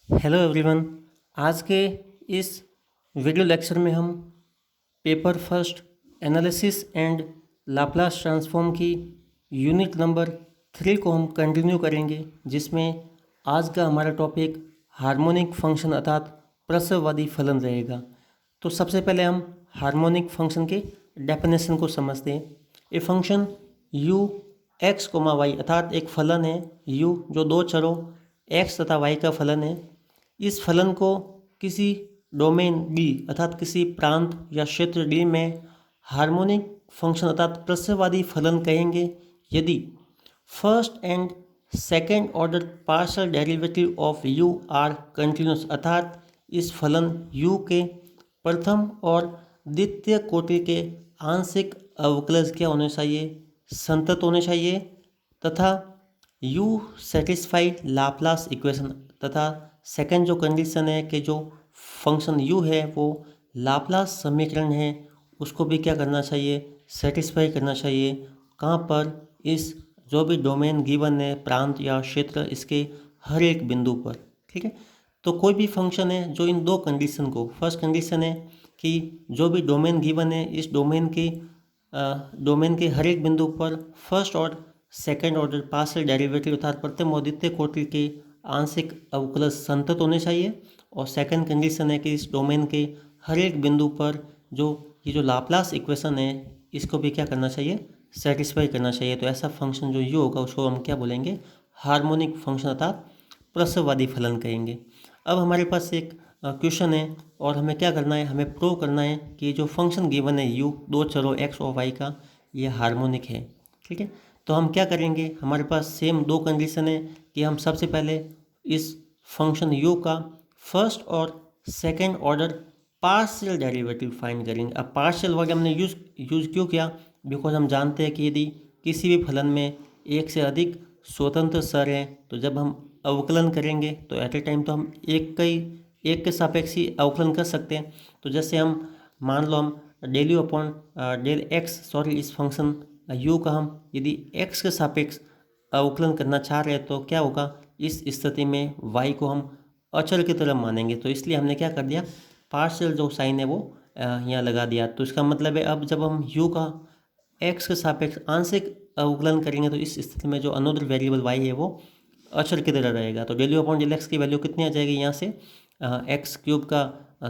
Hello everyone. आज के इस वीडियो लेक्चर में हम paper first analysis and Laplace transform की यूनिट नंबर 3 को हम कंटिन्यू करेंगे, जिसमें आज का हमारा टॉपिक हार्मोनिक फंक्शन अर्थात प्रसववादी फलन रहेगा। तो सबसे पहले हम हार्मोनिक फंक्शन के डेफिनेशन को समझते हैं। A function u x comma y अर्थात एक फलन है u जो दो चरों x तथा y का फलन है। इस फलन को किसी डोमेन D अर्थात किसी प्रांत या क्षेत्र D में हार्मोनिक फंक्शन अर्थात प्रसववादी फलन कहेंगे यदि first and second order partial derivative of u are continuous अर्थात इस फलन u के प्रथम और द्वितीय कोटि के आंशिक अवकलज क्या होने चाहिए, संतत होने चाहिए, तथा u सेटिस्फाइड लाप्लास इक्वेशन तथा सेकंड जो कंडीशन है कि जो फंक्शन u है वो लाप्लास समीकरण है, उसको भी क्या करना चाहिए, सेटिस्फाई करना चाहिए। कहाँ पर, इस जो भी डोमेन गिवन है प्रांत या क्षेत्र, इसके हर एक बिंदु पर। ठीक है, तो कोई भी फंक्शन है जो इन दो कंडीशन को, फर्स्ट कंडीशन है कि जो भी डोमेन गिवन है इस डोमेन के हर एक बिंदु पर फर्स्ट और सेकेंड ऑर्डर पार्शियल डेरिवेटिव अर्थात प्रथम और द्वितीय कोटि के आंशिक अवकलज संतत होने चाहिए। और सेकंड कंडीशन है कि इस डोमेन के हर एक बिंदु पर जो लाप्लास इक्वेशन है इसको भी क्या करना चाहिए, सेटिस्फाई करना चाहिए। तो ऐसा फंक्शन जो यू होगा उसको हम क्या बोलेंगे, हार्मोनिक फंक्शन अर्थात प्रसववादी फलन कहेंगे। अब हमारे पास एक क्वेश्चन है और हमें क्या करना है, हमें प्रूव करना है कि जो फंक्शन गिवन है यू दो चरों एक्स और वाई का ये हार्मोनिक है। ठीक है, तो हम क्या करेंगे, हमारे पास सेम दो कंडीशन है कि हम सबसे पहले इस फंक्शन u का फर्स्ट और second order partial derivative find करेंगे। अब पार्शियल वर्ड हमने यूज़ क्यों किया, बिकॉज हम जानते हैं कि यदि किसी भी फलन में एक से अधिक स्वतंत्र चर हैं तो जब हम अवकलन करेंगे तो एट ए टाइम तो हम एक के सापेक्ष ही अवकलन कर सकते हैं। तो जैसे हम मान लो हम del u upon del x इस फंक्शन u का हम यदि x के सापेक्ष अवकलन करना चाह रहे हैं तो क्या होगा, इस स्थिति में y को हम अचर की तरह मानेंगे। तो इसलिए हमने क्या कर दिया, पार्शियल जो साइन है वो यहाँ लगा दिया। तो इसका मतलब है अब जब हम u का x के सापेक्ष आंशिक अवकलन करेंगे तो इस स्थिति में जो अनदर वेरिएबल y है वो अचर की तरह रहेगा। तो del u upon del x की वैल्यू कितनी आ जाएगी, यहाँ से एक्स क्यूब का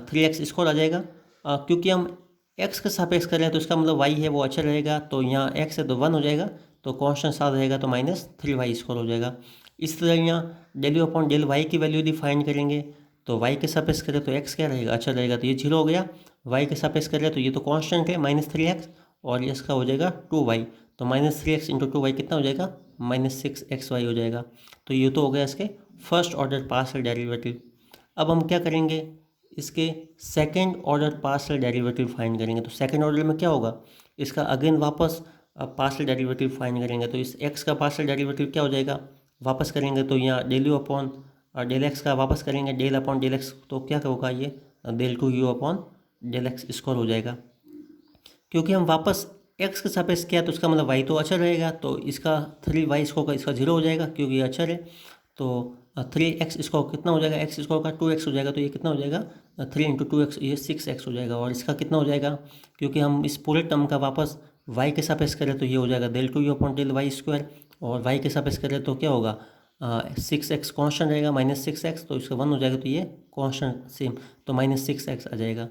3x स्क्वायर आ जाएगा। क्योंकि हम x के सापेक्ष कर रहे हैं तो इसका मतलब y है वो अचर रहेगा, तो यहाँ x है तो 1 हो जाएगा, तो कांस्टेंट साथ रहेगा तो -3y स्क्वायर हो जाएगा। इस तरह यहाँ del u upon del y की वैल्यू यदि फाइंड करेंगे तो y के सापेक्ष करें तो x क्या रहेगा, अचर रहेगा, तो ये 0 हो गया। y के सापेक्ष करें तो ये तो कांस्टेंट है -3x और इसका हो जाएगा 2y, तो -3x इंटू 2y कितना हो जाएगा, -6xy हो जाएगा। तो ये तो हो गया इसके फर्स्ट ऑर्डर पार्शियल डेरिवेटिव। अब हम क्या करेंगे, इसके second order partial derivative find करेंगे। तो सेकेंड ऑर्डर में क्या होगा, इसका अगेन वापस पार्शियल डेरिवेटिव फाइंड करेंगे। तो इस x का पार्शियल डेरिवेटिव क्या हो जाएगा, वापस करेंगे तो यहाँ del u upon del x का वापस करेंगे, डेल अपॉन डेल एक्स, तो क्या होगा ये del two u upon del x square हो जाएगा। क्योंकि हम वापस x के सापेक्ष किया तो इसका मतलब y तो अचर रहेगा, तो इसका 3y स्क्वायर का इसका 0 हो जाएगा क्योंकि ये अचर है। तो 3x स्क्वायर कितना हो जाएगा, x स्क्वायर का 2x हो जाएगा, तो ये कितना हो जाएगा 3 इंटू 2x, ये 6x हो जाएगा। और इसका कितना हो जाएगा, क्योंकि हम इस पूरे टर्म का वापस y के सापेक्ष करें तो ये हो जाएगा del two u upon del y square, और y के सापेक्ष करें तो क्या होगा 6x कॉन्स्टेंट रहेगा -6x, तो इसका 1 हो जाएगा, तो ये कॉन्स्टेंट सेम, तो -6x आ जाएगा।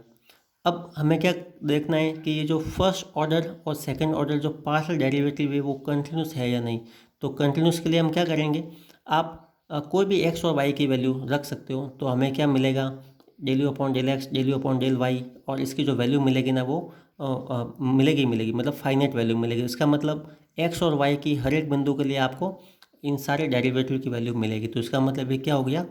अब हमें क्या देखना है कि ये जो फर्स्ट ऑर्डर और सेकंड ऑर्डर जो पार्शियल डेरिवेटिव है वो कंटिन्यूस है या नहीं। तो कंटिन्यूस के लिए हम क्या करेंगे, आप कोई भी x और y की वैल्यू रख सकते हो। तो हमें क्या मिलेगा, del u upon del x, del u upon del y, और इसकी जो वैल्यू मिलेगी ना वो मिलेगी मतलब फाइनाइट वैल्यू मिलेगी। इसका मतलब x और y की हर एक बिंदु के लिए आपको इन सारे डेरिवेटिव की वैल्यू मिलेगी। तो इसका मतलब ये क्या हो गया,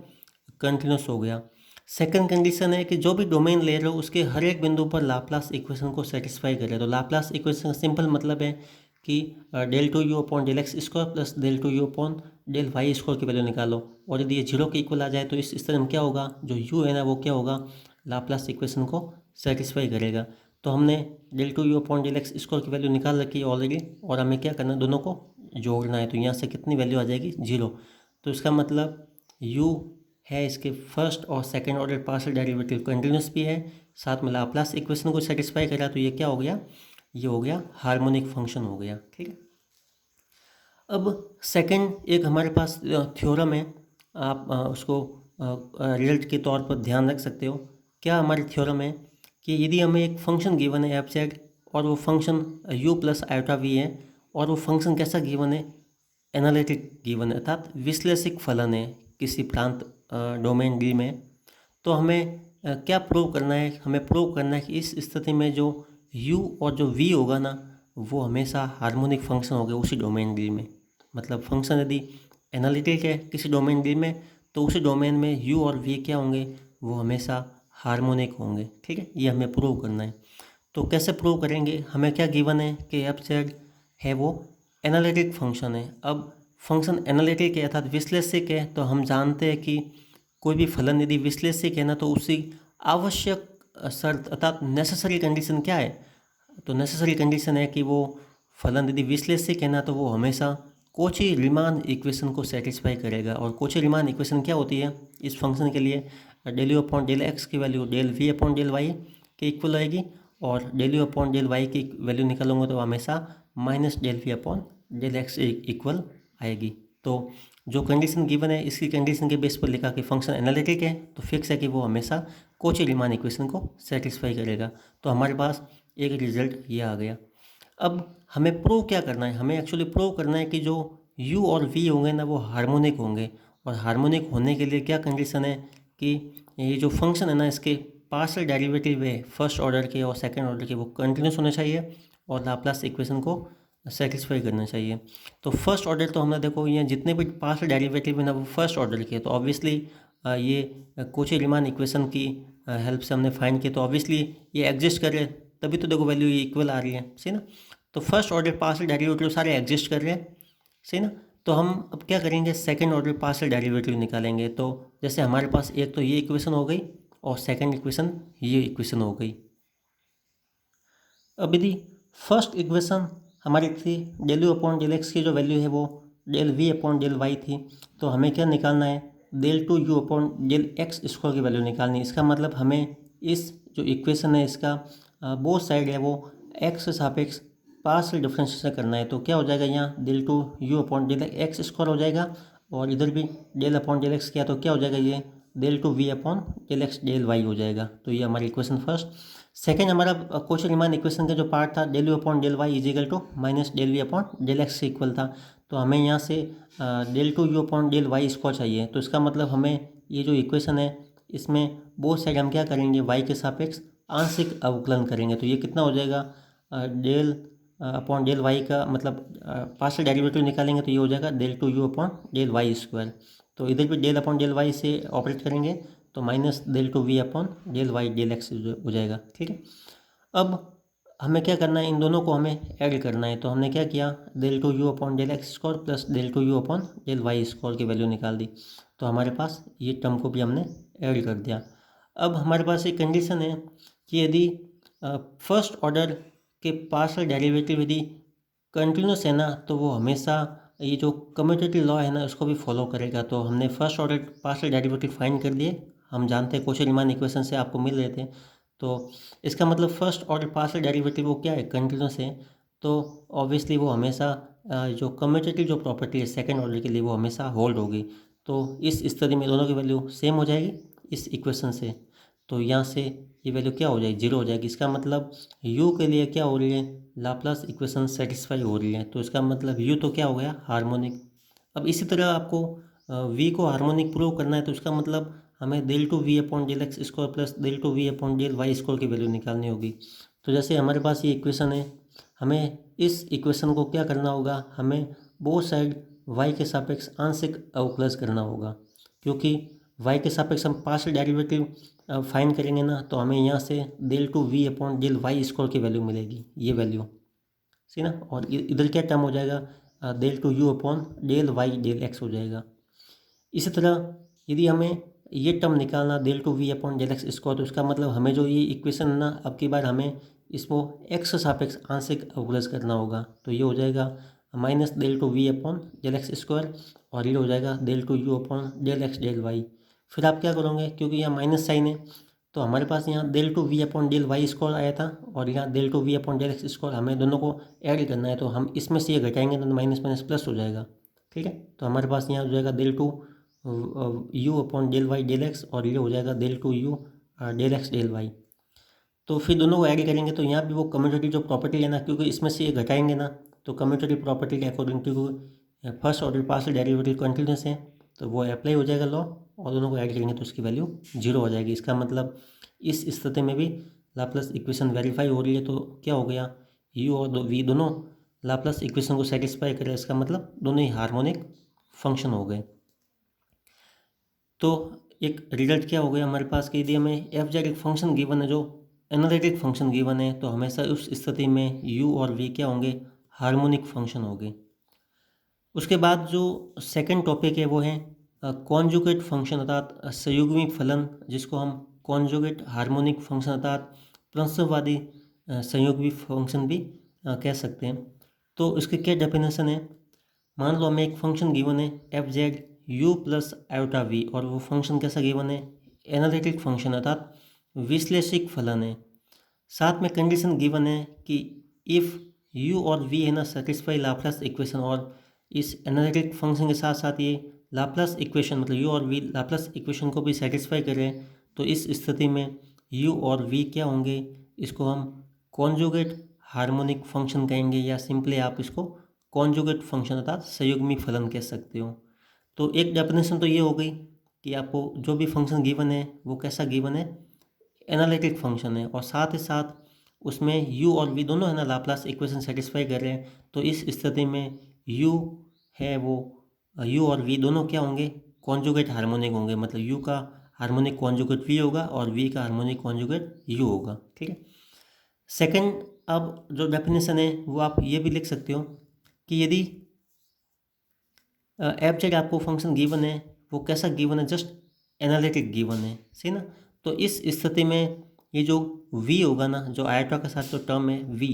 कंटिन्यूस हो गया। सेकंड कंडीशन है कि जो भी डोमेन ले रहे हो उसके हर एक बिंदु पर लाप्लास इक्वेशन को सेटिस्फाई करे। तो लाप्लास इक्वेशन का सिंपल मतलब है कि del two u upon del x square plus del two u upon del y square की वैल्यू निकालो, और यदि ये 0 के इक्वल आ जाए तो इस स्थिति में क्या होगा, जो यू है ना वो क्या होगा, लाप्लास इक्वेशन को सेटिस्फाई करेगा। तो हमने del two u upon del x square की वैल्यू निकाल रखी है ऑलरेडी, और हमें क्या करना है, दोनों को जोड़ना है। तो यहाँ से कितनी वैल्यू आ जाएगी, 0। तो इसका मतलब यू है इसके फर्स्ट और second order partial derivative continuous भी है, साथ में लाप्लास इक्वेशन को सेटिस्फाई करा, तो ये क्या हो गया, ये हो गया हार्मोनिक फंक्शन हो गया। ठीक है, अब सेकंड एक हमारे पास थ्योरम है, आप उसको रिजल्ट के तौर पर ध्यान रख सकते हो। क्या हमारी थ्योरम है कि यदि हमें एक फंक्शन गिवन है एफ जेड और वो function u plus iota v है और वो फंक्शन कैसा गिवन है, एनालिटिक गिवन है, अर्थात विश्लेषिक फलन है किसी प्रांत डोमेन डी में, तो हमें क्या प्रूव करना है, हमें प्रूव करना है कि इस स्थिति में जो u और जो v होगा ना वो हमेशा हार्मोनिक फंक्शन होगा उसी डोमेन डी में। मतलब फंक्शन यदि एनालिटिक है किसी डोमेन डी में तो उसी डोमेन में u और v क्या होंगे, वो हमेशा हार्मोनिक होंगे। ठीक है, ये हमें प्रूव करना है। तो कैसे प्रूव करेंगे, हमें क्या गिवन है कि एफ जेड है वो एनालिटिक फंक्शन है। अब फंक्शन एनालिटिक है अर्थात विश्लेषिक है, तो हम जानते हैं कि कोई भी फलन यदि विश्लेषिक है ना तो उसकी आवश्यक शर्त अर्थात नेसेसरी कंडीशन क्या है, तो नेसेसरी कंडीशन है कि वो फलन यदि विश्लेषिक है ना तो वो हमेशा कोची रीमान इक्वेशन को सेटिस्फाई करेगा। और कोची रीमान इक्वेशन क्या होती है इस फंक्शन के लिए, del u upon del x की value del v upon del y के इक्वल आएगी, और del u upon del y की वैल्यू निकालूंगा तो हमेशा minus del v upon del x equal आएगी। तो जो कंडीशन गिवन है इसकी कंडीशन के बेस पर लिखा कि फंक्शन एनालिटिक है तो फिक्स है कि वो हमेशा कोची रीमान इक्वेशन को सेटिस्फाई करेगा। तो हमारे पास एक रिजल्ट ये आ गया। अब हमें प्रूव क्या करना है, हमें एक्चुअली प्रूव करना है कि जो u और v होंगे ना वो हार्मोनिक होंगे, और हार्मोनिक होने के लिए क्या कंडीशन है कि ये जो फंक्शन है ना इसके पार्शियल डेरिवेटिव है फर्स्ट ऑर्डर के और सेकंड ऑर्डर के वो कंटिन्यूस होने चाहिए और लाप्लास इक्वेशन को सेटिस्फाई करना चाहिए। तो फर्स्ट ऑर्डर तो हमने देखो ये जितने भी पार्शियल डेरिवेटिव है ना वो फर्स्ट ऑर्डर के, तो ऑब्वियसली ये कोची रीमान इक्वेशन की हेल्प से हमने फाइंड किया, तो ऑब्वियसली ये एग्जिस्ट कर रहे हैं तभी तो देखो वैल्यू ये इक्वल आ रही है, सही ना। तो फर्स्ट ऑर्डर पार्शियल डेरिवेटिव सारे एग्जिस्ट कर रहे हैं, सही ना। तो हम अब क्या करेंगे, सेकंड ऑर्डर पार्शियल डेरिवेटिव निकालेंगे। तो जैसे हमारे पास एक तो ये इक्वेशन हो गई और सेकंड इक्वेशन ये इक्वेशन हो गई। अब यदि फर्स्ट इक्वेशन हमारी थी del u upon del x की जो वैल्यू है वो del v upon del y थी, तो हमें क्या निकालना है, del two u upon del x square की वैल्यू निकालनी है। इसका मतलब हमें इस जो इक्वेशन है इसका बोथ साइड है वो एक्स सापेक्ष पार्शियल डिफरेंशिएशन करना है। तो क्या हो जाएगा, यहाँ del two u upon del x square हो जाएगा और इधर भी डेल अपॉन डेल एक्स किया तो क्या हो जाएगा, ये del two v upon del x del y हो जाएगा। तो ये हमारी इक्वेशन फर्स्ट। सेकेंड हमारा कोची रीमान इक्वेशन का जो पार्ट था del u upon del y is equal to minus del v upon del x से इक्वल था। तो हमें यहाँ से del two u upon del y square चाहिए। तो इसका मतलब हमें ये जो इक्वेशन है इसमें बोथ साइड हम क्या करेंगे, वाई के सापेक्ष आंशिक अवकलन करेंगे। तो ये कितना हो जाएगा, डेल अपॉन डेल वाई का मतलब पार्शियल डेरिवेटिव निकालेंगे तो ये हो जाएगा del two u upon del y square. तो इधर भी डेल अपॉन डेल वाई से ऑपरेट करेंगे तो minus del two v upon del y del x हो जाएगा। ठीक है, अब हमें क्या करना है, इन दोनों को हमें ऐड करना है। तो हमने क्या किया, del two u upon del x square plus del two u upon del y square की वैल्यू निकाल दी। तो हमारे पास ये टर्म को भी हमने ऐड कर दिया। अब हमारे पास एक कंडीशन है कि यदि फर्स्ट ऑर्डर के पार्शियल डेरिवेटिव यदि कंटिन्यूस है ना तो वो हमेशा ये जो कम्यूटेटिव लॉ है ना उसको भी फॉलो करेगा। तो हमने first order partial derivative find कर दिए, हम जानते हैं कोशी रीमान इक्वेशन से आपको मिल रहे थे। तो इसका मतलब फर्स्ट ऑर्डर पार्शियल डेरिवेटिव वो क्या है, कंटिन्यूस है। तो ऑब्वियसली वो हमेशा जो कम्यूटेटिव जो प्रॉपर्टी है सेकंड ऑर्डर के लिए वो हमेशा होल्ड होगी। तो इस स्थिति में दोनों की वैल्यू सेम हो जाएगी इस इक्वेशन से। तो यहाँ से ये वैल्यू क्या हो जाएगी, जीरो हो जाएगी। इसका मतलब u के लिए क्या हो रही है, लाप्लास इक्वेशन सेटिस्फाई हो रही है। तो इसका मतलब u तो क्या हो गया, हार्मोनिक। अब इसी तरह आपको v को हार्मोनिक प्रूव करना है तो इसका मतलब हमें del two v upon del x square plus del two v upon del y square की वैल्यू निकालनी होगी। तो जैसे हमारे पास ये इक्वेशन है, हमें इस इक्वेशन को क्या करना होगा, हमें बोथ साइड y के सापेक्ष आंशिक अवकलज करना होगा। क्योंकि y के सापेक्ष हम पार्शियल डेरिवेटिव फाइंड करेंगे ना तो हमें यहाँ से del two v upon del y square की वैल्यू मिलेगी, ये वैल्यू सी ना। और इधर क्या टर्म हो जाएगा, del two u upon del y del x हो जाएगा। इसी तरह यदि हमें ये टर्म निकालना del two v upon del x square, तो इसका मतलब हमें जो ये इक्वेशन है ना अब की बार हमें इसको एक्स सापेक्ष आंशिक अवकलज करना होगा। तो ये हो जाएगा minus del two v upon del x square और ये हो जाएगा del two u upon del x del y. फिर आप क्या करोगे, क्योंकि यहाँ माइनस साइन है तो हमारे पास यहाँ del two v upon del y square आया था और यहाँ del two v upon del x square, हमें दोनों को ऐड करना है तो हम इसमें से ये घटाएंगे तो माइनस माइनस प्लस हो जाएगा। ठीक है, तो हमारे पास यहाँ हो जाएगा del two u upon del y del x और ये हो जाएगा del two u del x del y. तो फिर दोनों को ऐड करेंगे तो यहाँ भी वो कम्यूटेटिव जो प्रॉपर्टी है ना, क्योंकि इसमें से ये घटाएंगे ना तो कम्यूटेटिव प्रॉपर्टी के according to first order partial derivative continuous है तो वो अप्लाई हो जाएगा लॉ, और दोनों को ऐड करेंगे तो उसकी वैल्यू 0 हो जाएगी। इसका मतलब इस स्थिति में भी लाप्लास इक्वेशन वेरीफाई हो रही है, तो क्या हो गया, यू और वी दोनों लाप्लास इक्वेशन को सेटिस्फाई करें, इसका मतलब दोनों ही हार्मोनिक फंक्शन हो गए। तो एक रिजल्ट क्या हो गया हमारे पास कि यदि हमें एफ जेड एक फंक्शन गिवन है जो एनालिटिक फंक्शन गिवन है तो हमेशा उस स्थिति में यू और वी क्या होंगे, हार्मोनिक फंक्शन होंगे। उसके बाद जो सेकंड टॉपिक है वो है कॉन्जुगेट फंक्शन अर्थात संयुग्मी फलन, जिसको हम कॉन्जुगेट हार्मोनिक फंक्शन अर्थात प्रंसवादी संयुग्मी फंक्शन भी कह सकते हैं। तो इसकी क्या डेफिनेशन है, मान लो हमें एक फंक्शन गिवन है f z u plus iota v और वो फंक्शन कैसा गिवन है, एनालिटिक फंक्शन अर्थात विश्लेषिक फलन है। साथ में कंडीशन गिवन है कि इफ़ यू और वी है ना सेटिस्फाई लाप्लास इक्वेशन, और इस एनालिटिक फंक्शन के साथ साथ ये लाप्लास इक्वेशन मतलब यू और वी लाप्लास इक्वेशन को भी सेटिस्फाई करें तो इस स्थिति में यू और वी क्या होंगे, इसको हम कॉन्जुगेट हार्मोनिक फंक्शन कहेंगे या सिंपली आप इसको कॉन्जुगेट फंक्शन अर्थात संयुग्मी फलन कह सकते हो। तो एक डेफिनेशन तो ये हो गई कि आपको जो भी फंक्शन गिवन है वो कैसा गिवन है, एनालिटिक फंक्शन है, और साथ ही साथ उसमें यू और वी दोनों है ना लाप्लास इक्वेशन सेटिस्फाई कर रहे हैं, तो इस स्थिति में यू है वो यू और वी दोनों क्या होंगे, कॉन्जुगेट हार्मोनिक होंगे, मतलब यू का हार्मोनिक कॉन्जुगेट वी होगा और वी का हार्मोनिक कॉन्जुगेट यू होगा। ठीक है, सेकंड अब जो डेफिनेशन है वो आप ये भी लिख सकते हो कि यदि एफ जेड आपको फंक्शन गिवन है वो कैसा गिवन है, जस्ट एनालिटिक गिवन है, सही ना। तो इस स्थिति में ये जो v होगा ना, जो आयोटा के साथ जो टर्म है v,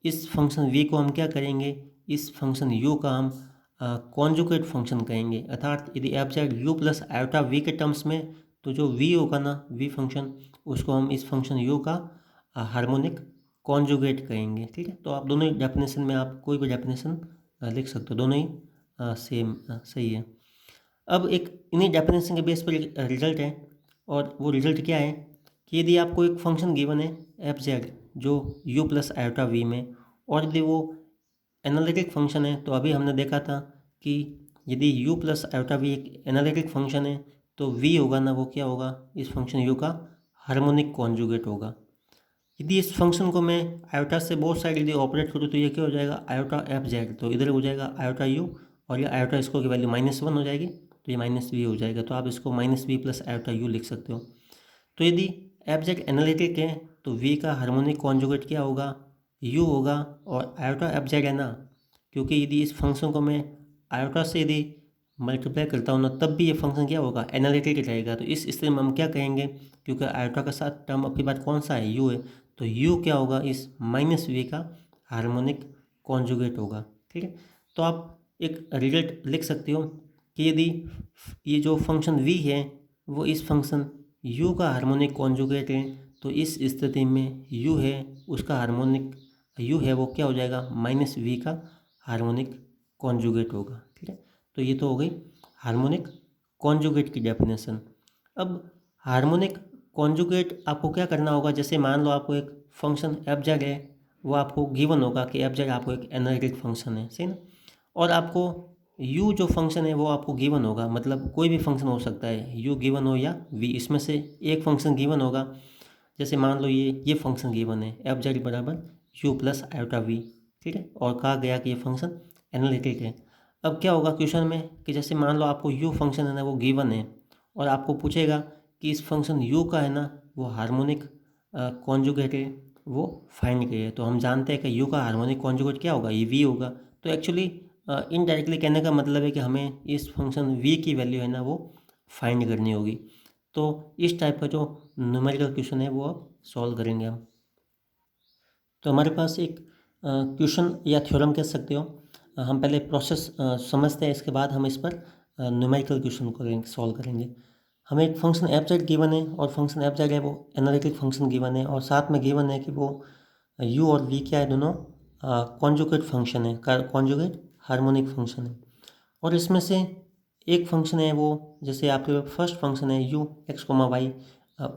इस फंक्शन v को हम क्या करेंगे, इस फंक्शन u का हम कॉन्जुगेट फंक्शन कहेंगे, अर्थात यदि F z u plus iota v के टर्म्स में तो जो v होगा ना v फंक्शन, उसको हम इस फंक्शन u का हार्मोनिक कॉन्जुगेट कहेंगे। ठीक है, तो आप दोनों ही डेफिनेशन में आप कोई भी डेफिनेशन लिख सकते हो, दोनों ही सेम सही है। अब एक इन्हीं डेफिनेशन के बेस पर रिजल्ट है, और वो रिजल्ट क्या है कि यदि आपको एक फंक्शन गिवन है एफ जेड जो यू प्लस आयोटा वी में, और यदि वो एनालिटिक फंक्शन है तो अभी हमने देखा था कि यदि यू प्लस आयोटा वी एक एनालिटिक फंक्शन है तो वी होगा ना वो क्या होगा, इस फंक्शन यू का हार्मोनिक कॉन्जुगेट होगा। यदि इस फंक्शन को मैं आयोटा से बोथ साइड यदि ऑपरेट करूँ तो ये क्या हो जाएगा, आयोटा एफ जेड, तो इधर हो जाएगा आयोटा यू और ये आयोटा स्क्वायर की वैल्यू -1 हो जाएगी तो ये -v हो जाएगा, तो आप इसको -v प्लस आयोटा यू लिख सकते हो। तो यदि एफ जेड एनालिटिक है तो v का हार्मोनिक कॉन्जुगेट क्या होगा, u होगा, और आयोटा एफ जेड है ना, क्योंकि यदि इस फंक्शन को मैं आयोटा से यदि मल्टीप्लाई करता हूँ ना तब भी ये फंक्शन क्या होगा, एनालिटिक रहेगा। तो इस स्थिति में हम क्या कहेंगे, क्योंकि आयोटा के साथ टर्म आपके पास कौन सा है, u है, तो u क्या होगा, इस -v का हार्मोनिक कॉन्जुगेट होगा। ठीक है, तो आप एक रिजल्ट लिख सकते हो कि यदि ये जो फंक्शन v है वो इस फंक्शन u का हार्मोनिक कॉन्जुगेट है तो इस स्थिति में u है उसका हार्मोनिक u है वो क्या हो जाएगा, -v का हार्मोनिक कॉन्जुगेट होगा। ठीक है, तो ये तो हो गई हार्मोनिक कॉन्जुगेट की डेफिनेशन। अब हार्मोनिक कॉन्जुगेट आपको क्या करना होगा, जैसे मान लो आपको एक फंक्शन एफ जेड है, वो आपको गिवन होगा कि एफ जेड आपको एक एनालिटिक फंक्शन है, सही ना, और आपको u जो फंक्शन है वो आपको गिवन होगा, मतलब कोई भी फंक्शन हो सकता है, u गिवन हो या v, इसमें से एक फंक्शन गिवन होगा। जैसे मान लो ये फंक्शन गिवन है एफ जेड बराबर यू प्लस आयोटा वी, ठीक है, और कहा गया कि ये फंक्शन एनालिटिक है। अब क्या होगा क्वेश्चन में कि जैसे मान लो आपको u फंक्शन है ना वो गिवन है और आपको पूछेगा कि इस फंक्शन u का है ना वो हार्मोनिक कॉन्जुगेट है वो फाइंड करिए, तो हम जानते हैं कि u का हार्मोनिक कॉन्जुगेट क्या होगा, ये v होगा। तो एक्चुअली इनडायरेक्टली कहने का मतलब है कि हमें इस फंक्शन v की वैल्यू है ना वो फाइंड करनी होगी। तो इस टाइप का जो न्यूमेरिकल क्वेश्चन है वो अब सॉल्व करेंगे हम। तो हमारे पास एक क्वेश्चन या थ्योरम कह सकते हो, हम पहले प्रोसेस समझते हैं, इसके बाद हम इस पर न्यूमेरिकल क्वेश्चन करेंगे, सॉल्व करेंगे। हमें एक फंक्शन एफ जेड गिवन है और फंक्शन एफ जेड है वो एनालिटिक फंक्शन गिवन है और साथ में गिवन है कि वो यू और वी क्या है, दोनों कॉन्जुगेट फंक्शन है, कॉन्जुगेट हार्मोनिक फंक्शन है। और इसमें से एक फंक्शन है वो, जैसे आपके फर्स्ट फंक्शन है यू एक्स कोमा वाई,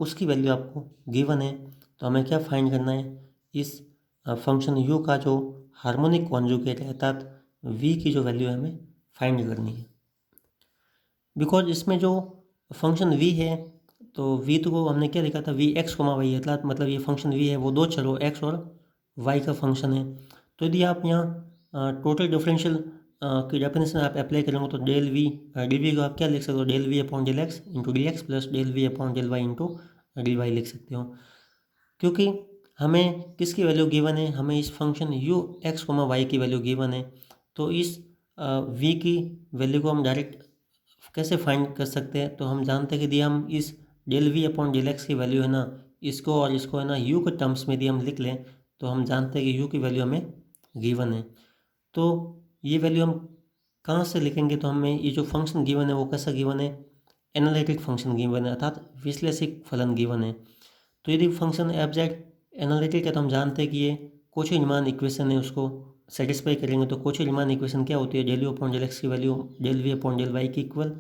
उसकी वैल्यू आपको गिवन है। तो हमें क्या फाइंड करना है, इस फंक्शन यू का जो हार्मोनिक कॉन्जुगेट है अर्थात वी की जो वैल्यू है हमें फाइंड करनी है। बिकॉज इसमें जो फंक्शन वी है, तो वी तो को हमने क्या लिखा था, वी एक्स कोमा वाई, अर्थात मतलब ये फंक्शन वी है वो दो चरो एक्स और वाई का फंक्शन है। तो यदि आप यहाँ टोटल डिफरेंशियल की डेफिनेशन आप अप्लाई करेंगे तो डेल वी डी वी को आप क्या लिख सकते हो, del v upon del x into d x plus del v upon del y into d y लिख सकते हो। क्योंकि हमें किसकी वैल्यू गिवन है, हमें इस function u x comma y की वैल्यू गिवन है। तो इस वी की वैल्यू को हम डायरेक्ट कैसे फाइंड कर सकते हैं, तो हम जानते हैं कि यदि हम इस del v upon del x की वैल्यू है ना, इसको और इसको है ना यू के टर्म्स में यदि हम लिख लें तो हम जानते हैं कि यू की वैल्यू हमें गिवन है। तो ये वैल्यू हम कहाँ से लिखेंगे, तो हमें ये जो फंक्शन गिवन है वो कैसा गिवन है, एनालिटिक फंक्शन गिवन है अर्थात विश्लेषिक फलन गिवन है। तो यदि फंक्शन एफ जेड एनालिटिक है तो हम जानते हैं कि ये कोची रीमान इक्वेशन है, उसको सेटिस्फाई करेंगे। तो कोची रीमान इक्वेशन क्या होती है, del u upon del x की value del v upon del y की इक्वल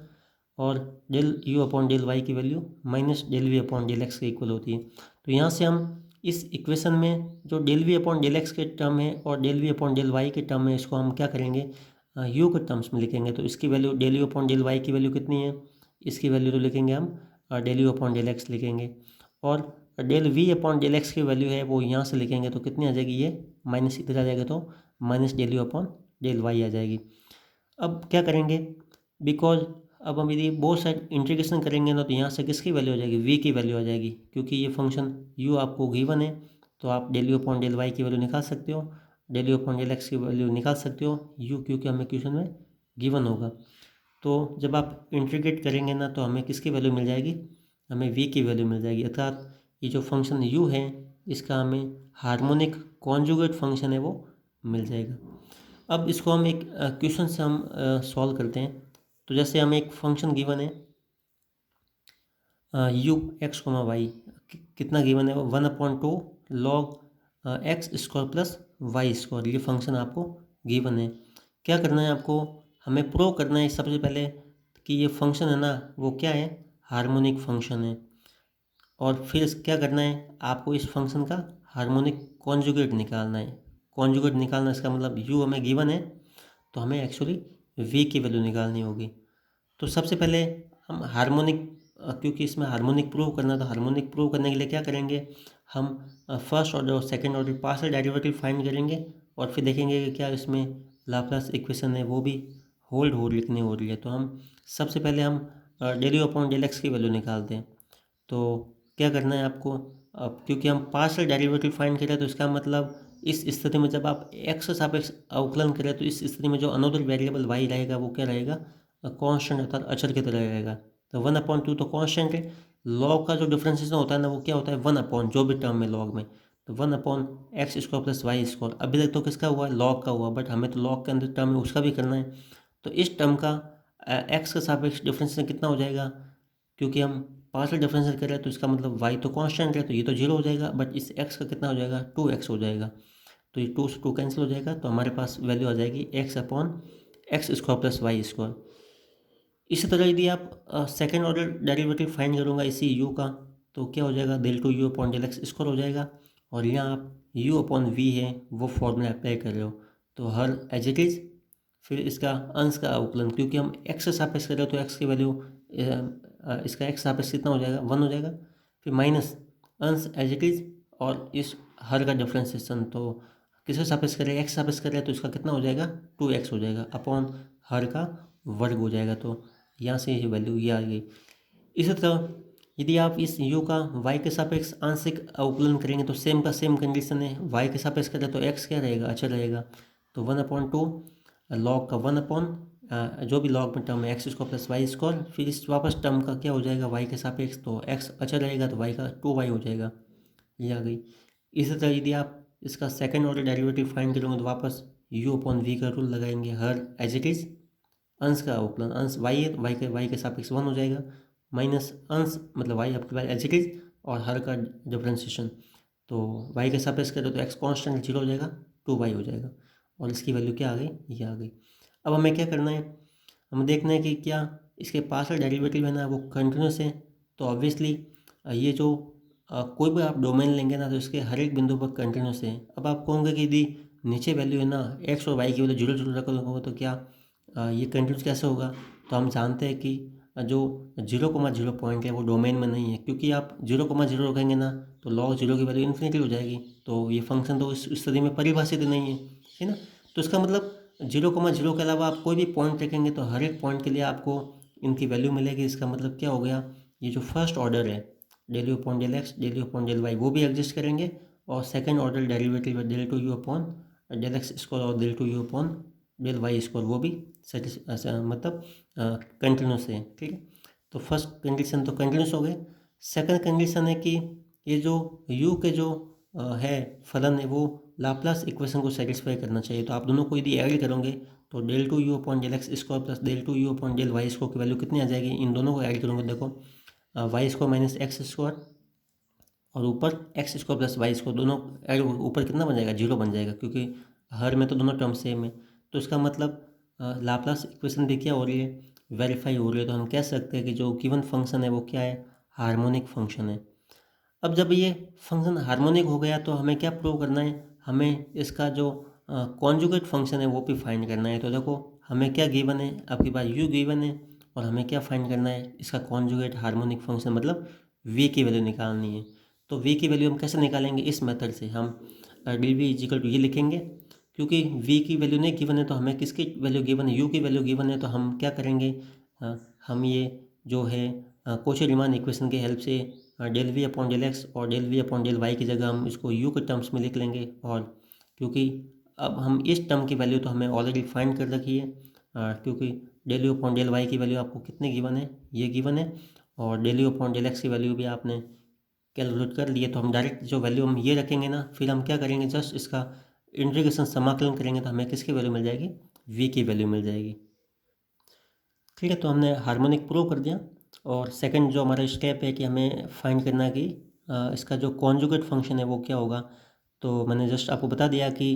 और del u upon del y की value minus del v upon del x के इक्वल होती है। तो यहाँ से हम इस इक्वेशन में जो del v upon del x के टर्म है और del v upon del y के टर्म है, इसको हम क्या करेंगे, यू के टर्म्स में लिखेंगे। तो इसकी value del u upon del y की वैल्यू कितनी है, इसकी वैल्यू तो लिखेंगे हम del u upon del x लिखेंगे और del v upon del x की वैल्यू है वो यहाँ से लिखेंगे तो कितनी आ जाएगी, ये माइनस इधर आ जाएगा तो minus del u upon del y आ जाएगी। अब क्या करेंगे, बिकॉज अब हम यदि बोथ साइड इंटीग्रेशन करेंगे ना तो यहाँ से किसकी वैल्यू आ जाएगी, वी की वैल्यू आ जाएगी। क्योंकि ये फंक्शन यू आपको गिवन है तो आप del u upon del y की वैल्यू निकाल सकते हो, del u upon del x की वैल्यू निकाल सकते हो यू, क्योंकि हमें क्वेश्चन में गिवन होगा। तो जब आप इंटीग्रेट करेंगे ना तो हमें किसकी वैल्यू मिल जाएगी, हमें वी की वैल्यू मिल जाएगी। अर्थात ये जो फंक्शन यू है इसका हमें हार्मोनिक कॉन्जुगेट फंक्शन है वो मिल जाएगा। अब इसको हम एक क्वेश्चन से हम सॉल्व करते हैं। तो जैसे हमें एक फंक्शन गिवन है यू एक्स कोमा वाई, कितना गिवन है, 1/2 log x square plus y square, ये फंक्शन आपको गिवन है। क्या करना है आपको, हमें प्रूव करना है सबसे पहले कि ये फंक्शन है ना वो क्या है, हार्मोनिक फंक्शन है। और फिर क्या करना है, आपको इस फंक्शन का हार्मोनिक कॉन्जुगेट निकालना है। कॉन्जुगेट निकालना इसका मतलब यू हमें गिवन है तो हमें एक्चुअली वी की वैल्यू निकालनी होगी। तो सबसे पहले हम हार्मोनिक, क्योंकि इसमें हार्मोनिक प्रूव करना है तो हार्मोनिक प्रूव करने के लिए क्या करेंगे, हम फर्स्ट ऑर्डर और second order partial derivative find करेंगे और फिर देखेंगे कि क्या इसमें लाप्लास इक्वेशन है वो भी होल्ड लिखनी हो रही है। तो हम सबसे पहले हम del u upon del x की वैल्यू निकालते हैं। तो क्या करना है आपको, अब क्योंकि हम पार्शियल डेरिवेटिव फाइंड करें तो इसका मतलब इस स्थिति में जब आप एक्स सापेक्ष अवकलन करें तो इस स्थिति में जो अनदर वेरिएबल वाई रहेगा वो क्या रहेगा, कांस्टेंट अर्थात अचर की तरह रहेगा। तो 1/2 तो कांस्टेंट है, लॉग का जो डिफरेंशिएशन होता है ना वो क्या होता है 1/, जो भी टर्म है लॉग में, तो 1/x square plus y square. अभी तक तो किसका हुआ, लॉग का हुआ, बट हमें तो लॉग के अंदर टर्म है उसका भी करना है। तो इस टर्म का एक्स के सापेक्ष डिफरेंशिएशन कितना हो जाएगा, क्योंकि हम पार्शियल डिफरेंशियल कर रहे हैं तो इसका मतलब y तो कांस्टेंट है तो ये तो 0 हो जाएगा, बट इस x का कितना हो जाएगा 2x हो जाएगा। तो ये 2 से 2 कैंसिल हो जाएगा तो हमारे पास वैल्यू आ जाएगी x upon x square plus y square. इसी तरह यदि आप सेकेंड ऑर्डर डेरिवेटिव फाइंड करूँगा इसी u का तो क्या हो जाएगा, del two u upon del x square हो जाएगा। और यहाँ आप u अपॉन वी है वो फॉर्मूला अप्लाई कर रहे हो तो हर एज इट इज़, फिर इसका अंश का अवकलन, क्योंकि हम x से सापेक्ष कर रहे हो तो x की वैल्यू इसका x सापेक्ष कितना हो जाएगा 1 हो जाएगा, फिर माइनस अंश एज इट इज़ और इस हर का डिफ्रेंसिएशन। तो किसके सापेक्ष कर रहे हैं, x सापेक्ष कर रहे हैं तो इसका कितना हो जाएगा 2x हो जाएगा अपॉन हर का वर्ग हो जाएगा। तो यहाँ से ये वैल्यू ये आ गई। इसी तरह यदि आप इस u का y के सापेक्ष आंशिक अवकलन करेंगे तो सेम का सेम कंडीशन है, y के सापेक्ष करें तो x क्या रहेगा, अचर रहेगा। तो 1/2 लॉग का 1 जो भी लॉग में टर्म है x square plus y square, फिर इस वापस टर्म का क्या हो जाएगा y के सापेक्ष, तो x अचर रहेगा तो y का 2y हो जाएगा, ये आ गई। इसी तरह यदि आप इसका सेकेंड ऑर्डर डेरिवेटिव फाइंड करोगे तो वापस u अपॉन वी का रूल लगाएंगे, हर एज इट इज़ अंश का अवकलन, अंश y है तो y के सापेक्ष 1 हो जाएगा, माइनस अंश मतलब वाई आपके पास एज इट इज और हर का डिफ्रेंशिएशन। तो वाई के सापेक्ष करें तो एक्स कॉन्स्टेंट 0 हो जाएगा, 2y हो जाएगा और इसकी वैल्यू क्या आ गई, ये आ गई। अब हमें क्या करना है, हमें देखना है कि क्या इसके पार्शियल डेरिवेटिव है ना वो कंटिन्यूस है। तो ऑब्वियसली ये जो कोई भी आप डोमेन लेंगे ना तो इसके हर एक बिंदु पर कंटिन्यूस है। अब आप कहोगे कि यदि नीचे वैल्यू है ना एक्स और वाई की वैल्यू 0 0 रखोगे तो क्या ये कंटिन्यूस कैसे होगा। तो हम जानते हैं कि जो 0,0 पॉइंट है वो डोमेन में नहीं है, क्योंकि आप 0,0 रखेंगे ना तो log 0 की वैल्यू इन्फिनिटी हो जाएगी। तो ये फंक्शन तो इस स्थिति में परिभाषित नहीं है ना। तो इसका मतलब 0,0 के अलावा आप कोई भी पॉइंट रखेंगे तो हर एक पॉइंट के लिए आपको इनकी वैल्यू मिलेगी। इसका मतलब क्या हो गया, ये जो फर्स्ट ऑर्डर है del u upon del x del u upon del y वो भी एग्जिस्ट करेंगे, और सेकंड ऑर्डर डेरिवेटिव है del two u upon del x square और del two u upon del y square वो भी मतलब कंटिन्यूस है। ठीक है, तो फर्स्ट कंडीशन तो कंटिन्यूस हो गए। सेकंड कंडीशन है कि ये जो u के जो है फलन है वो लाप्लास इक्वेशन को सेटिस्फाई करना चाहिए। तो आप दोनों को यदि ऐड करोगे तो del two u upon del x square plus del two u upon del y square की वैल्यू कितनी आ जाएगी, इन दोनों को ऐड करोगे देखो y square minus x square और ऊपर x square plus y square दोनों ऐड ऊपर कितना बन जाएगा, 0 बन जाएगा, क्योंकि हर में तो दोनों टर्म सेम है। तो इसका मतलब लाप्लास इक्वेशन भी क्या हो रही है, वेरीफाई हो रही है। तो हम कह सकते हैं कि जो गिवन फंक्शन है वो क्या है, हार्मोनिक फंक्शन है। अब जब ये फंक्शन हार्मोनिक हो गया तो हमें क्या प्रूव करना है, हमें इसका जो कॉन्जुगेट फंक्शन है वो भी फाइंड करना है। तो देखो हमें क्या गिवन है, आपके पास u गिवन है और हमें क्या फाइंड करना है, इसका कॉन्जुगेट हार्मोनिक फंक्शन मतलब v की वैल्यू निकालनी है। तो v की वैल्यू हम कैसे निकालेंगे, इस मेथड से हम डी वी इजिकल टू ये लिखेंगे, क्योंकि v की वैल्यू नहीं गिवन है तो हमें किसकी वैल्यू गिवन है, u की वैल्यू गिवन है। तो हम क्या करेंगे, हम ये जो है कोशी रीमान इक्वेशन की हेल्प से del v upon del x और del v upon del y की जगह हम इसको u के टर्म्स में लिख लेंगे। और क्योंकि अब हम इस टर्म की वैल्यू तो हमें ऑलरेडी फाइंड कर रखी है, क्योंकि del u upon del y की वैल्यू आपको कितनी गिवन है, ये गिवन है, और del u upon del x की वैल्यू भी आपने कैलकुलेट कर लिए। तो हम डायरेक्ट जो वैल्यू हम ये रखेंगे ना, फिर हम क्या करेंगे, जस्ट इसका इंटीग्रेशन समाकलन करेंगे तो हमें किसकी वैल्यू मिल जाएगी, v की वैल्यू मिल जाएगी। ठीक है, तो हमने हार्मोनिक प्रूव कर दिया। और सेकंड जो हमारा स्टेप है कि हमें फाइंड करना है कि इसका जो कॉन्जुगेट फंक्शन है वो क्या होगा। तो मैंने जस्ट आपको बता दिया कि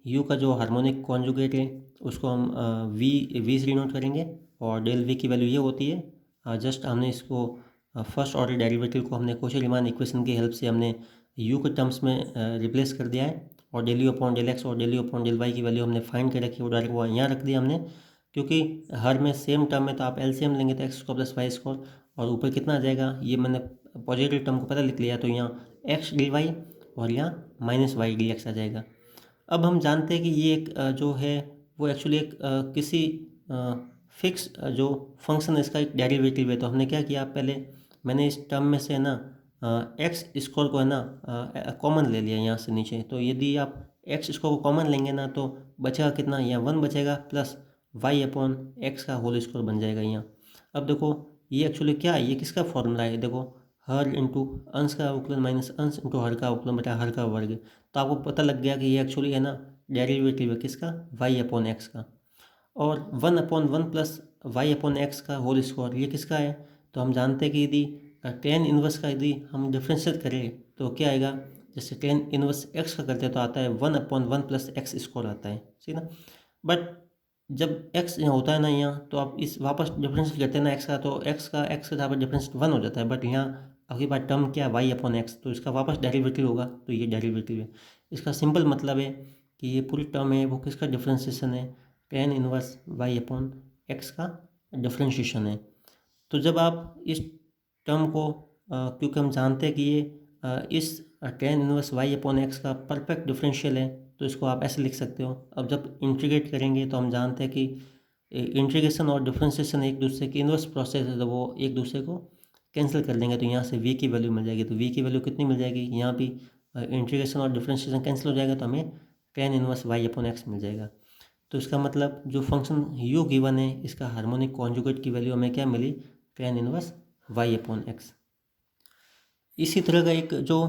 u का जो हार्मोनिक कॉन्जुगेट है उसको हम v से डिनोट करेंगे और डेल v की वैल्यू ये होती है। जस्ट हमने इसको फर्स्ट ऑर्डर डेरिवेटिव को हमने कोशी रीमान इक्वेशन की हेल्प से हमने u के टर्म्स में रिप्लेस कर दिया है, और del u upon del x और del u upon del y की वैल्यू हमने फाइंड कर रखी है, वो डायरेक्ट वो यहाँ रख दिया हमने, क्योंकि हर में सेम टर्म है तो आप एलसीएम लेंगे तो x square plus y square और ऊपर कितना आ जाएगा, ये मैंने पॉजिटिव टर्म को पता लिख लिया तो यहाँ एक्स डी वाई और यहाँ माइनस वाई डी एक्स आ जाएगा। अब हम जानते हैं कि ये एक जो है वो एक्चुअली एक किसी फिक्स जो फंक्शन है इसका एक डेरिवेटिव है। तो हमने क्या किया, पहले मैंने इस टर्म में से है ना एक्स स्क्वायर को है ना कॉमन ले लिया यहाँ से नीचे। तो यदि आप एक्स स्क्वायर को कॉमन लेंगे ना तो बचेगा कितना, यहाँ 1 बचेगा प्लस वाई अपॉन एक्स का होल स्क्वायर बन जाएगा यहाँ। अब देखो ये एक्चुअली क्या है, ये किसका फॉर्मूला है, देखो हर इंटू अंश का अवकलन माइनस अंश इंटू हर का अवकलन बटा हर का वर्ग। तो आपको पता लग गया कि ये एक्चुअली है ना डेरिवेटिव है किसका, वाई अपॉन एक्स का। और 1/1 प्लस वाई अपॉन एक्स का होल स्क्वायर ये किसका है। तो हम जानते हैं कि यदि टेन इनवर्स का यदि हम डिफ्रेंशिएट करें तो क्या आएगा, जैसे टेन इनवर्स एक्स का करते हैं तो आता है 1/1 प्लस एक्स स्क्वायर आता है, ठीक ना। बट जब एक्स यहाँ होता है ना यहाँ, तो आप इस वापस डिफरेंशिएट करते हैं ना एक्स का, तो एक्स के यहाँ पर डिफरेंस 1 हो जाता है। बट यहाँ आपके पास टर्म क्या है, वाई अपॉन एक्स, तो इसका वापस डेरिवेटिव होगा, तो ये डेरिवेटिव है। इसका सिंपल मतलब है कि ये पूरी टर्म है वो किसका डिफ्रेंशिएशन है, tan inverse y upon x का डिफ्रेंशिएशन है। तो जब आप इस टर्म को क्योंकि हम जानते हैं कि ये इस tan inverse y upon x का परफेक्ट डिफरेंशियल है, तो इसको आप ऐसे लिख सकते हो। अब जब इंटीग्रेट करेंगे तो हम जानते हैं कि इंटीग्रेशन और डिफरेंशिएशन एक दूसरे की इनवर्स प्रोसेस है, तो वो एक दूसरे को कैंसिल कर देंगे। तो यहाँ से v की वैल्यू मिल जाएगी। तो v की वैल्यू कितनी मिल जाएगी, यहाँ भी इंटीग्रेशन और डिफरेंशिएशन कैंसिल हो जाएगा तो हमें tan inverse y upon x मिल जाएगा। तो इसका मतलब जो फंक्शन u गिवन है इसका हार्मोनिक कॉन्जुगेट की वैल्यू हमें क्या मिली, tan inverse y upon x. इसी तरह का एक जो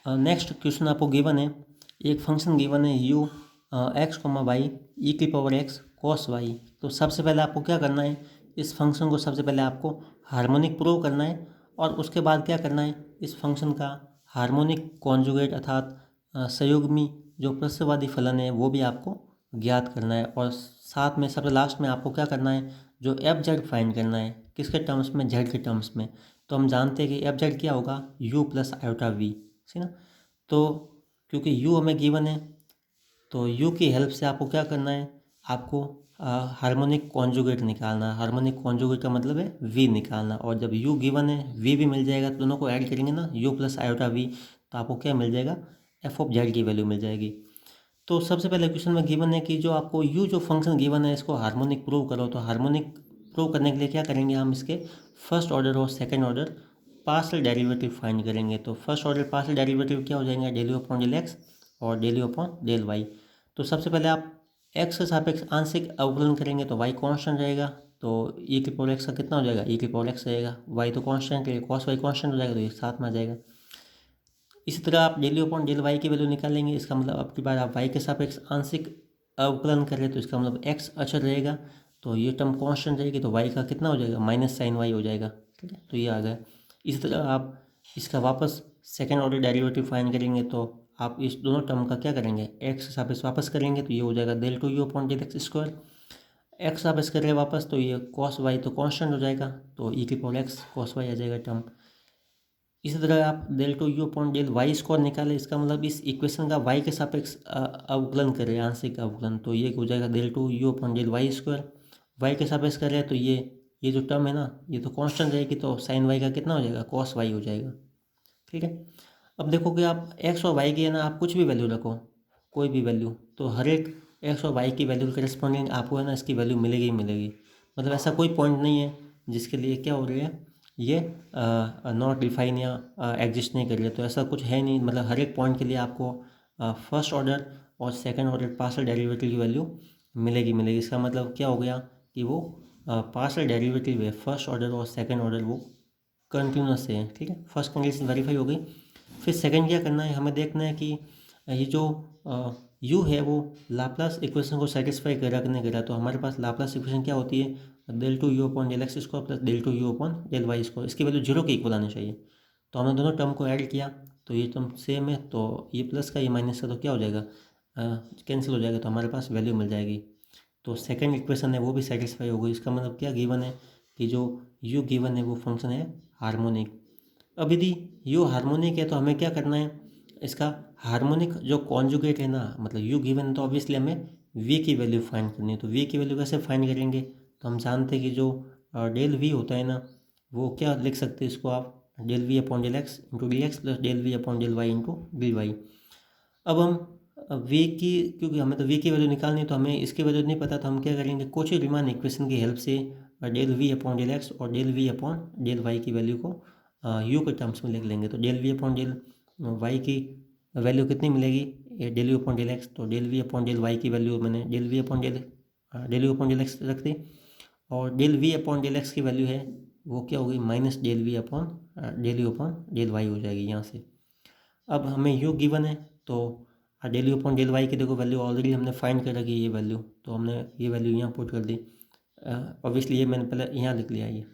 नेक्स्ट क्वेश्चन आपको गिवन है, एक फंक्शन गिवन है u x comma y e की पावर x कॉस वाई। तो सबसे पहले आपको क्या करना है, इस फंक्शन को सबसे पहले आपको हार्मोनिक प्रूव करना है और उसके बाद क्या करना है, इस फंक्शन का हार्मोनिक कॉन्जुगेट अर्थात संयुग्मी जो प्रश्नवादी फलन है वो भी आपको ज्ञात करना है। और साथ में सबसे लास्ट में आपको क्या करना है, जो एफ जेड फाइंड करना है, किसके टर्म्स में, जेड के टर्म्स में। तो हम जानते हैं कि एफ जेड क्या होगा, यू प्लस आयोटा वी, है ना। तो क्योंकि यू हमें गिवन है तो यू की हेल्प से आपको क्या करना है, आपको हार्मोनिक कॉन्जुगेट निकालना है। हार्मोनिक कॉन्जुगेट का मतलब है वी निकालना, और जब यू गिवन है वी भी मिल जाएगा तो दोनों को ऐड करेंगे ना, यू प्लस आयोटा वी, तो आपको क्या मिल जाएगा, एफ ऑफ जेड की वैल्यू मिल जाएगी। तो सबसे पहले क्वेश्चन में गिवन है कि जो आपको यू जो फंक्शन गिवन है इसको हार्मोनिक प्रूव करो। तो हार्मोनिक प्रूव करने के लिए क्या करेंगे, हम इसके फर्स्ट ऑर्डर और second order partial derivative find करेंगे। तो फर्स्ट ऑर्डर पार्शियल डेरिवेटिव क्या हो जाएंगे, del u upon del x और del u upon del y. तो सबसे पहले आप एक्स के सापेक्ष आंशिक अवकलन करेंगे तो वाई कांस्टेंट रहेगा, तो ई की पावर एक्स का कितना हो जाएगा, ई की पावर एक्स रहेगा, वाई तो कांस्टेंट है, कॉस वाई कांस्टेंट हो जाएगा तो ये साथ में आ जाएगा। इसी तरह आप del u upon del y की वैल्यू निकालेंगे, इसका मतलब अब की बार आप वाई के सापेक्ष आंशिक अवकलन करें तो इसका मतलब एक्स अचर रहेगा, तो ये टर्म कांस्टेंट रहेगी, तो वाई का कितना हो जाएगा, माइनस साइन वाई हो जाएगा, ठीक है, तो ये आ गया। इसी तरह आप इसका वापस सेकेंड ऑर्डर डेरिवेटिव फाइंड करेंगे तो आप इस दोनों टर्म का क्या करेंगे, एक्स के सापेक्ष वापस करेंगे तो ये हो जाएगा del two u upon del x square. X वापस करें वापस तो ये कॉस वाई तो कांस्टेंट हो जाएगा, तो ई की पावर एक्स कॉस वाई आ जाएगा टर्म। इसी तरह आप del two u upon del y square निकालें, इसका मतलब इस इक्वेशन का वाई के सापेक्ष अवकलन करें, आंशिक अवकलन, तो ये हो जाएगा del two u upon del y square. Y के सापेक्ष करें तो ये जो टर्म है ना ये तो कांस्टेंट रहेगी, तो साइन वाई का कितना हो जाएगा, कॉस वाई हो जाएगा, ठीक है। अब देखो कि आप एक्स और वाई की है ना, आप कुछ भी वैल्यू रखो, कोई भी वैल्यू, तो हर एक एक्स और वाई की वैल्यू करस्पॉन्डिंग आपको है ना इसकी वैल्यू मिलेगी ही मिलेगी। मतलब ऐसा कोई पॉइंट नहीं है जिसके लिए क्या हो रही है, ये नॉट डिफाइन या एग्जिस्ट नहीं कर रही है, तो ऐसा कुछ है नहीं। मतलब हर एक पॉइंट के लिए आपको फर्स्ट ऑर्डर और सेकंड ऑर्डर पार्शियल डेरिवेटिव की वैल्यू मिलेगी मिलेगी। इसका मतलब क्या हो गया कि वो पार्शियल डेरिवेटिव है फर्स्ट ऑर्डर और सेकंड ऑर्डर वो कंटिन्यूस है, ठीक है। फर्स्ट कंडीशन वेरीफाई हो गई। फिर सेकंड क्या करना है, हमें देखना है कि ये जो यू है वो लाप्लास इक्वेशन को सेटिस्फाई कर रखने के लिए, तो हमारे पास लाप्लास इक्वेशन क्या होती है, del two u upon del x square plus del two u upon del y square, इसकी वैल्यू जीरो के इक्वल आनी चाहिए। तो हमने दोनों टर्म को ऐड किया तो ये टर्म सेम है, तो ये प्लस का ये माइनस का तो क्या हो जाएगा, कैंसिल हो जाएगा, तो हमारे पास वैल्यू मिल जाएगी। तो सेकंड इक्वेशन है वो भी सेटिस्फाई हो गई। इसका मतलब क्या गिवन है कि जो यू गिवन है वो फंक्शन है हार्मोनिक। अब यदि यू हार्मोनिक है तो हमें क्या करना है, इसका हार्मोनिक जो कॉन्जुगेट है ना, मतलब यू गिवन है तो ऑब्वियसली हमें वी की वैल्यू फाइंड करनी है। तो वी की वैल्यू कैसे फाइंड करेंगे, तो हम जानते हैं कि जो डेल वी होता है ना वो क्या लिख सकते हैं इसको आप, del v upon del x into d x plus del v upon del y into d y. अब हम वी की, क्योंकि हमें तो वी की वैल्यू निकालनी है तो हमें इसकी वैल्यू नहीं पता, तो हम क्या करेंगे, कोची रीमान इक्वेशन की हेल्प से del v upon del x और del v upon del y की वैल्यू को यू के टर्म्स में लिख लेंगे। तो del v upon del y की वैल्यू कितनी मिलेगी, del u upon del x, तो del v upon del y की वैल्यू मैंने del v upon del u upon del x रख दी, और del v upon del x की वैल्यू है वो क्या होगी, minus del v upon del u upon del y हो जाएगी यहाँ से। अब हमें यू गिवन है तो del u upon del y की देखो वैल्यू ऑलरेडी हमने फाइंड कर रखी है ये वैल्यू, तो हमने ये वैल्यू यहाँ पुट कर दी। ऑब्वियसली ये मैंने पहले यहाँ लिख लिया ये,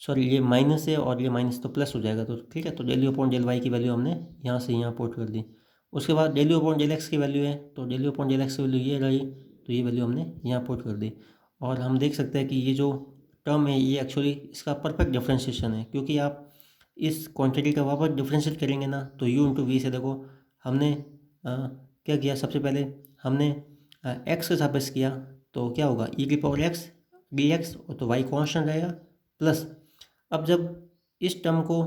सॉरी ये माइनस है और ये माइनस तो प्लस हो जाएगा, तो ठीक है। तो del u upon del y की वैल्यू हमने यहाँ से यहाँ पुट कर दी। उसके बाद del u upon del x की वैल्यू है, तो del u upon del x की वैल्यू ये रही, तो ये वैल्यू हमने यहाँ पुट कर दी। और हम देख सकते हैं कि ये जो टर्म है ये एक्चुअली इसका परफेक्ट डिफ्रेंशिएशन है, क्योंकि आप इस क्वांटिटी का वापस डिफ्रेंशिएट करेंगे ना तो यू इंटू वी से देखो हमने क्या किया, सबसे पहले हमने एक्स के सापेक्ष किया तो क्या होगा, ई की पावर एक्स डी एक्स, तो वाई कॉन्स्टेंट रहेगा, प्लस अब जब इस टर्म को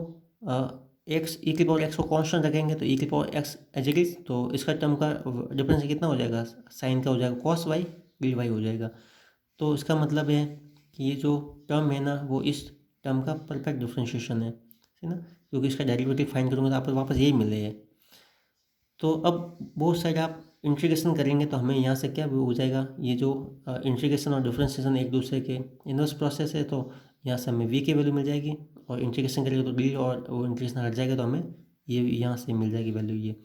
एक्स ई की पावर एक्स को कांस्टेंट रखेंगे तो ई की power x as it is, तो इसका टर्म का डिफरेंस कितना हो जाएगा, साइन का हो जाएगा कॉस वाई डी वाई हो जाएगा। तो इसका मतलब है कि ये जो टर्म है ना वो इस टर्म का परफेक्ट डिफ्रेंशिएशन है ना, क्योंकि इसका डेरिवेटिव फाइंड करूँगा तो आपको वापस यही मिलेगा। तो अब बहुत सारे आप इंटीग्रेशन करेंगे तो हमें यहाँ से क्या हो जाएगा, ये जो इंटीग्रेशन और डिफरेंशिएशन एक दूसरे के इनवर्स प्रोसेस है, तो यहाँ से हमें वी की वैल्यू मिल जाएगी, और इंटीग्रेशन करेंगे तो डी और वो इंटीग्रेशन हट जाएगा तो हमें ये यहाँ से मिल जाएगी वैल्यू ये।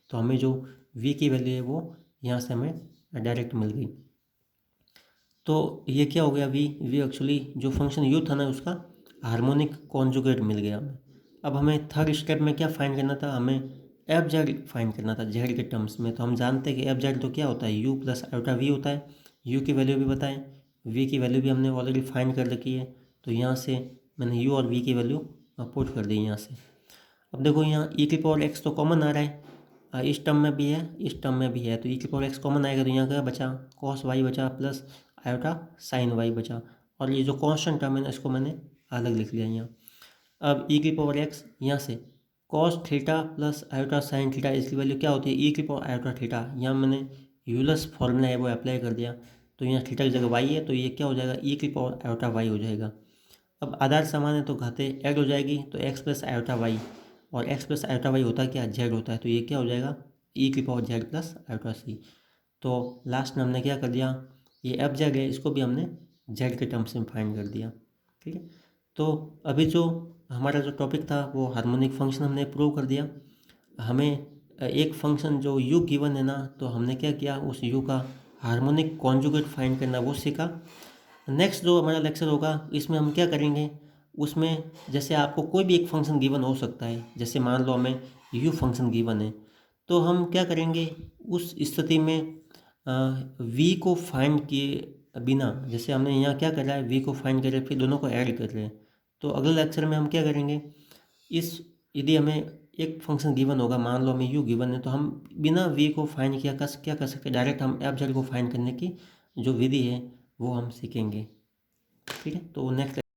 तो हमें जो वी की वैल्यू है वो यहाँ से हमें डायरेक्ट मिल गई। तो ये क्या हो गया, वी एक्चुअली जो फंक्शन यू था ना उसका हार्मोनिक कॉन्जुगेट मिल गया हमें। अब हमें थर्ड स्टेप में क्या फाइंड करना था, हमें एफ जेड फाइंड करना था जेड के टर्म्स में। तो हम जानते हैं कि एफ जेड तो क्या होता है, यू प्लस आयोटा वी होता है। यू की वैल्यू भी बताएं, वी की वैल्यू भी हमने ऑलरेडी फाइंड कर रखी है। तो यहाँ से मैंने यू और वी की वैल्यू पुट कर दी यहाँ से। अब देखो यहाँ ई की पावर एक्स तो कॉमन आ रहा है, इस टर्म में भी है इस टर्म में भी है, तो ई की पावर एक्स कॉमन आएगा तो यहाँ क्या बचा, कॉस वाई बचा प्लस आयोटा साइन वाई बचा। और ये जो कॉन्स्टेंट टर्म है ना इसको मैंने अलग लिख लिया यहाँ। अब ई की पावर एक्स यहाँ से cos theta plus iota sine theta, इसकी वैल्यू क्या होती है ई की पावर आयोटा थीटा। यहाँ मैंने यूलर्स फॉर्मूला है वो अप्लाई कर दिया, तो यहाँ थीटा की जगह वाई है तो ये क्या हो जाएगा ई की पावर आयोटा वाई हो जाएगा। अब आधार समान है तो घाते ऐड हो जाएगी, तो एक्स प्लस आयोटा वाई, और एक्स प्लस आयोटा वाई होता है क्या, जेड होता है, तो ये क्या हो जाएगा ई की पावर जेड प्लस आयोटा सी। तो लास्ट में हमने क्या कर दिया, ये एफ जेड है इसको भी हमने जेड के टर्म्स में फाइंड कर दिया। ठीक है, तो अभी जो हमारा जो टॉपिक था वो हार्मोनिक फंक्शन हमने प्रूव कर दिया। हमें एक फंक्शन जो यू गिवन है ना, तो हमने क्या किया, उस यू का हार्मोनिक कॉन्जुगेट फाइंड करना वो सीखा। नेक्स्ट जो हमारा लेक्चर होगा इसमें हम क्या करेंगे, उसमें जैसे आपको कोई भी एक फंक्शन गिवन हो सकता है, जैसे मान लो हमें यू फंक्शन गिवन है, तो हम क्या करेंगे उस स्थिति में वी को फाइंड किए बिना, जैसे हमने यहाँ क्या करा है वी को फाइंड करे फिर दोनों को ऐड कर रहे हैं, तो अगले लेक्चर में हम क्या करेंगे, इस यदि हमें एक फंक्शन गिवन होगा, मान लो हमें यू गिवन है, तो हम बिना वी को फाइंड किया क्या कर सकते हैं, डायरेक्ट हम एफ जेड को फाइंड करने की जो विधि है वो हम सीखेंगे। ठीक है, तो नेक्स्ट